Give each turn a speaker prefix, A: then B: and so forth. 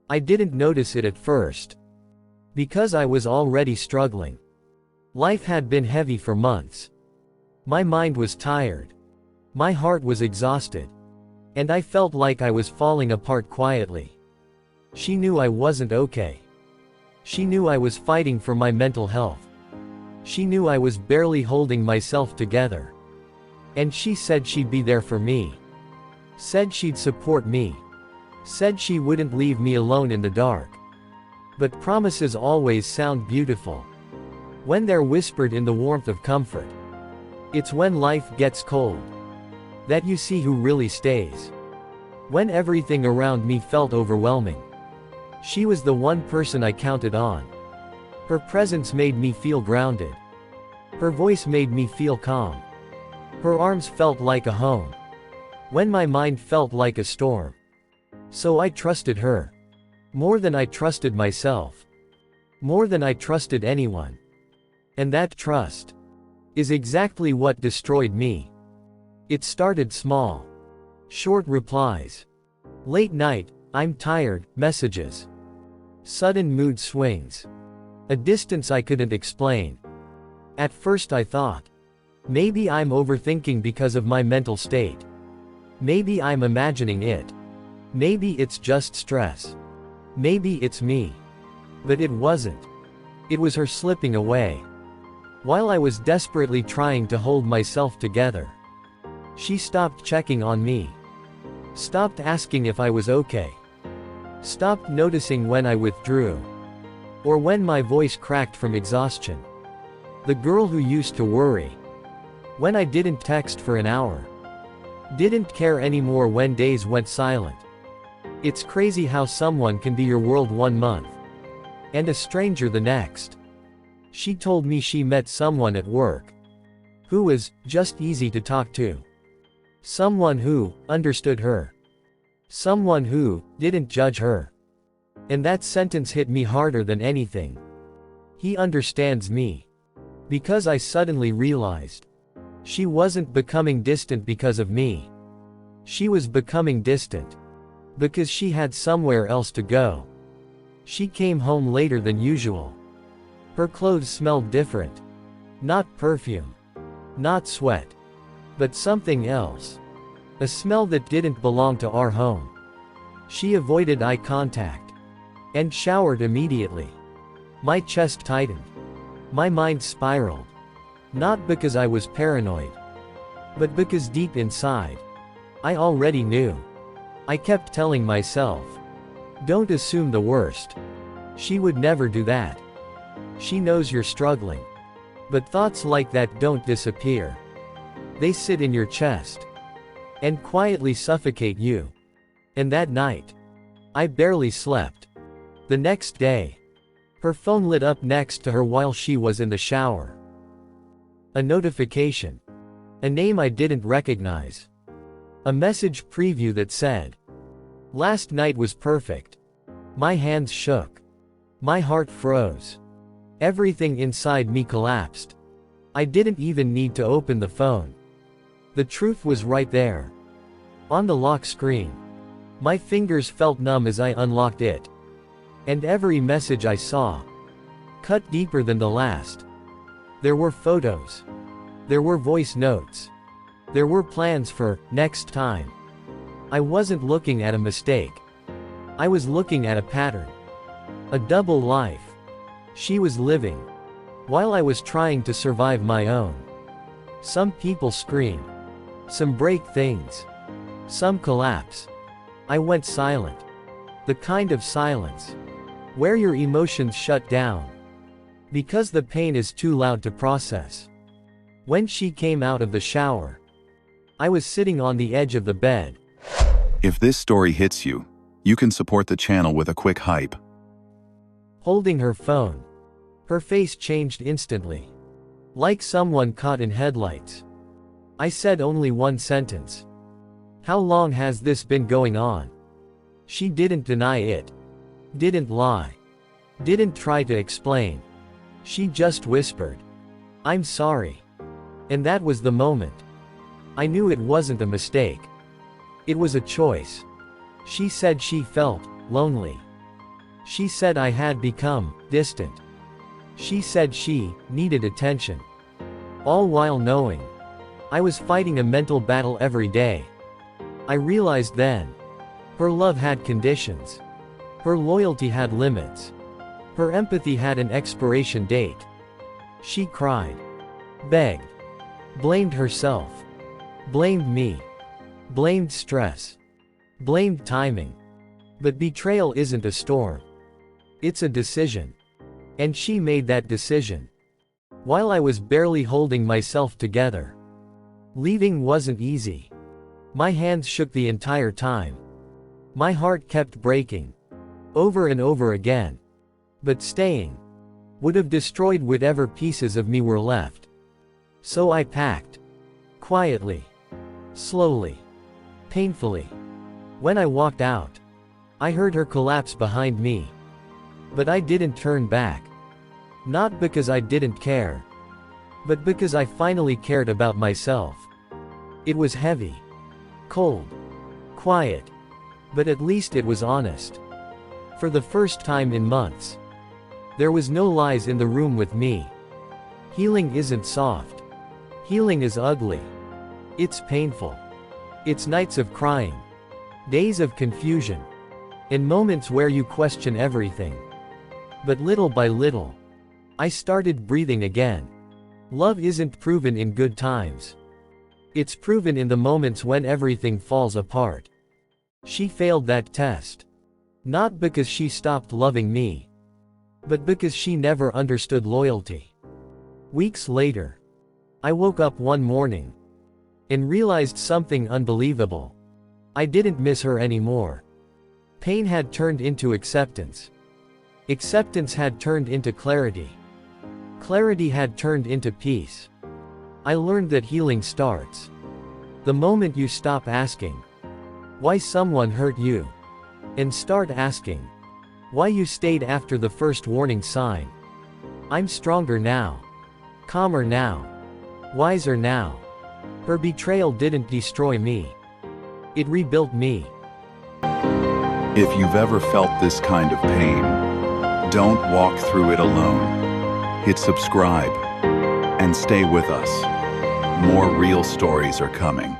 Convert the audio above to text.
A: I didn't notice it at first. Because I was already struggling. Life had been heavy for months. My mind was tired. My heart was exhausted. And I felt like I was falling apart quietly. She knew I wasn't okay. She knew I was fighting for my mental health. She knew I was barely holding myself together. And she said she'd be there for me. Said she'd support me. Said she wouldn't leave me alone in the dark. But promises always sound beautiful when they're whispered in the warmth of comfort. It's when life gets cold that you see who really stays. When everything around me felt overwhelming, she was the one person I counted on. Her presence made me feel grounded. Her voice made me feel calm. Her arms felt like a home when my mind felt like a storm. So I trusted her. More than I trusted myself. More than I trusted anyone. And that trust is exactly what destroyed me. It started small. Short replies. Late night, I'm tired, messages. Sudden mood swings. A distance I couldn't explain. At first I thought, maybe I'm overthinking because of my mental state. Maybe I'm imagining it. Maybe it's just stress. Maybe it's me. But it wasn't. It was her slipping away. While I was desperately trying to hold myself together. She stopped checking on me. Stopped asking if I was okay. Stopped noticing when I withdrew. Or when my voice cracked from exhaustion. The girl who used to worry when I didn't text for an hour. Didn't care anymore when days went silent. It's crazy how someone can be your world one month and a stranger the next. She told me she met someone at work who was just easy to talk to. Someone who understood her. Someone who didn't judge her. And that sentence hit me harder than anything. He understands me. Because I suddenly realized she wasn't becoming distant because of me. She was becoming distant because she had somewhere else to go. She came home later than usual. Her clothes smelled different. Not perfume. Not sweat. But something else. A smell that didn't belong to our home. She avoided eye contact. And showered immediately. My chest tightened. My mind spiraled. Not because I was paranoid. But because deep inside, I already knew. I kept telling myself, don't assume the worst. She would never do that. She knows you're struggling. But thoughts like that don't disappear. They sit in your chest. And quietly suffocate you. And that night, I barely slept. The next day, her phone lit up next to her while she was in the shower. A notification. A name I didn't recognize. A message preview that said, last night was perfect. My hands shook. My heart froze. Everything inside me collapsed. I didn't even need to open the phone. The truth was right there. On the lock screen. My fingers felt numb as I unlocked it. And every message I saw, cut deeper than the last. There were photos. There were voice notes. There were plans for next time. I wasn't looking at a mistake. I was looking at a pattern. A double life. She was living, while I was trying to survive my own. Some people scream. Some break things. Some collapse. I went silent. The kind of silence where your emotions shut down. Because the pain is too loud to process. When she came out of the shower, I was sitting on the edge of the bed.
B: If this story hits you, you can support the channel with a quick hype.
A: Holding her phone. Her face changed instantly. Like someone caught in headlights. I said only one sentence. How long has this been going on? She didn't deny it. Didn't lie. Didn't try to explain. She just whispered, I'm sorry. And that was the moment. I knew it wasn't a mistake. It was a choice. She said she felt lonely. She said I had become distant. She said she needed attention. All while knowing I was fighting a mental battle every day. I realized then her love had conditions. Her loyalty had limits. Her empathy had an expiration date. She cried, begged, blamed herself, blamed me, blamed stress, blamed timing. But betrayal isn't a storm. It's a decision. And she made that decision while I was barely holding myself together. Leaving wasn't easy. My hands shook the entire time. My heart kept breaking over and over again. But staying would have destroyed whatever pieces of me were left. So I packed. Quietly. Slowly. Painfully. When I walked out, I heard her collapse behind me. But I didn't turn back. Not because I didn't care, but because I finally cared about myself. It was heavy. Cold. Quiet. But at least it was honest. For the first time in months, there was no lies in the room with me. Healing isn't soft. Healing is ugly. It's painful. It's nights of crying, days of confusion, and moments where you question everything. But little by little, I started breathing again. Love isn't proven in good times. It's proven in the moments when everything falls apart. She failed that test. Not because she stopped loving me, but because she never understood loyalty. Weeks later, I woke up one morning and realized something unbelievable. I didn't miss her anymore. Pain had turned into acceptance. Acceptance had turned into clarity. Clarity had turned into peace. I learned that healing starts the moment you stop asking why someone hurt you and start asking why you stayed after the first warning sign. I'm stronger now. Calmer now. Wiser now. Her betrayal didn't destroy me. It rebuilt me.
B: If you've ever felt this kind of pain, don't walk through it alone. Hit subscribe and stay with us. More real stories are coming.